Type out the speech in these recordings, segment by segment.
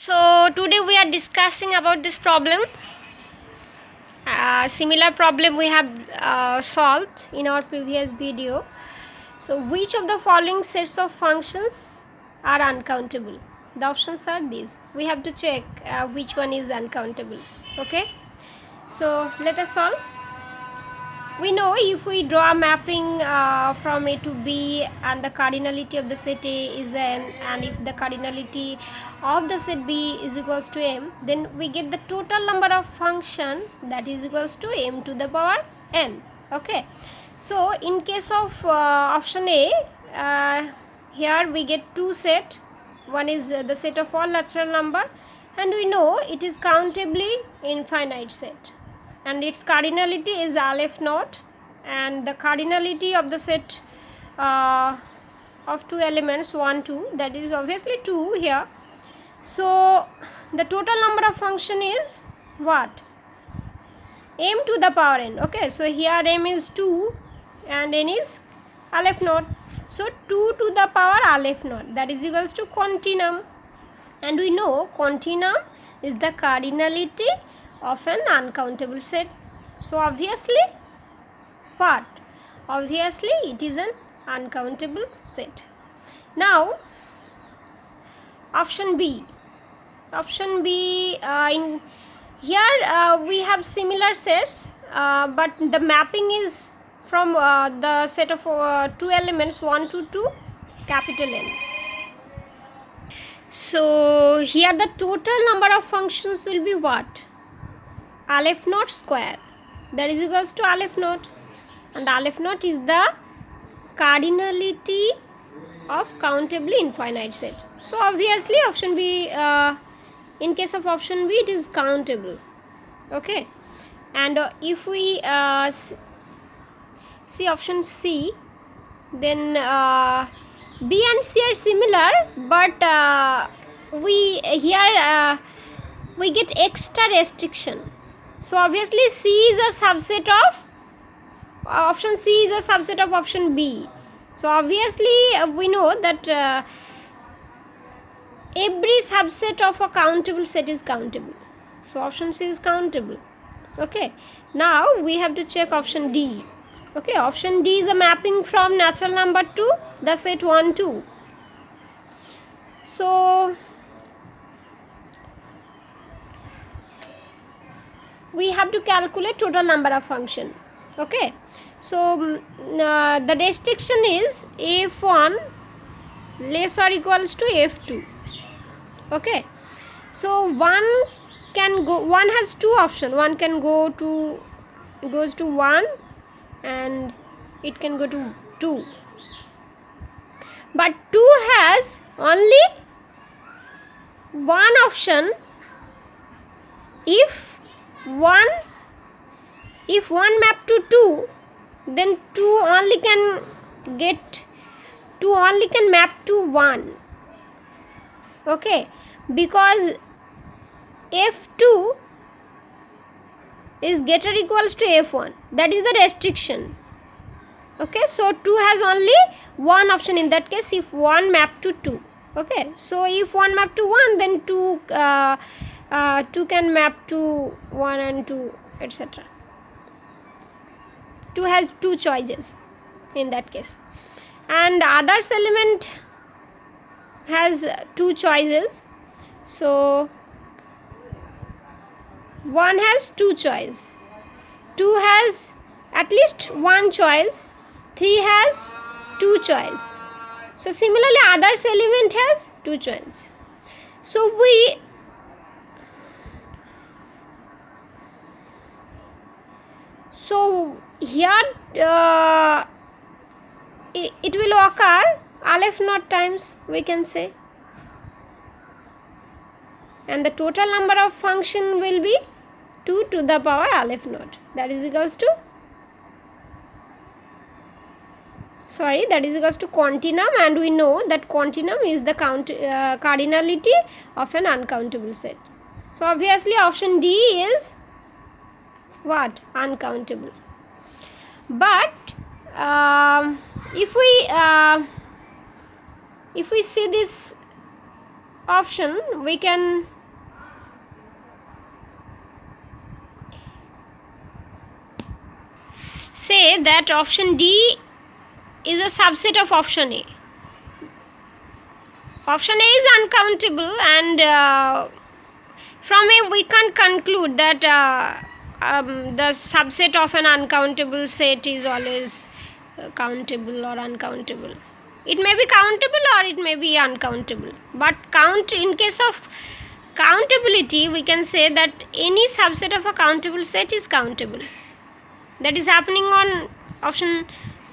So today we are discussing about this problem. Similar problem we have solved in our previous video. So which of the following sets of functions are uncountable? The options are these. We have to check which one is uncountable. Okay. So let us solve. We know if we draw a mapping from A to B and the cardinality of the set A is n, and if the cardinality of the set B is equals to m, then we get the total number of function that is equals to m to the power n. Okay, so in case of option A, here we get two set. One is the set of all natural number, and we know it is countably infinite set, and its cardinality is aleph naught, and the cardinality of the set of two elements 1 2, that is obviously 2 here. So the total number of function is what? M to the power n. Okay, so here m is 2 and n is aleph naught, so 2 to the power aleph naught, that is equals to continuum, and we know continuum is the cardinality of an uncountable set. So obviously what? Obviously it is an uncountable set. Now option B. Option B, in here we have similar sets, but the mapping is from the set of two elements 1 to 2 capital N. So here the total number of functions will be what? Aleph naught square, that is equals to aleph naught, and aleph naught is the cardinality of countably infinite set. So obviously option B, in case of option B, it is countable. Okay, and if we see option C, then B and C are similar, but we here we get extra restriction. So obviously C is a subset of option C is a subset of option B. So obviously we know that every subset of a countable set is countable. So option C is countable. Okay, now we have to check option D. Okay, option D is a mapping from natural number to the set 1 2. So we have to calculate total number of function. Okay, so the restriction is f1 less or equals to f2. Okay, so one has two options. One can goes to 1, and it can go to 2, but 2 has only one option. If one map to 2, then 2 only can map to 1. Okay, because f2 is greater equals to f1, that is the restriction. Okay, so 2 has only one option in that case if 1 map to 2. Okay, so if 1 map to 1, then 2 can map to 1 and 2, etc. 2 has two choices in that case, and others element has two choices. So 1 has two choice, 2 has at least one choice, 3 has two choice. So similarly others element has two choice. So here it will occur aleph naught times, we can say, and the total number of function will be 2 to the power aleph naught, that is equals to continuum, and we know that continuum is the cardinality of an uncountable set. So obviously option D is what? Uncountable. But if we see this option, we can say that option D is a subset of option A. Option A is uncountable, and from it we can conclude that the subset of an uncountable set is always countable or uncountable. It may be countable or it may be uncountable, but in case of countability, we can say that any subset of a countable set is countable. That is happening on option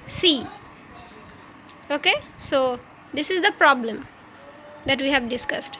C. Okay, so this is the problem that we have discussed.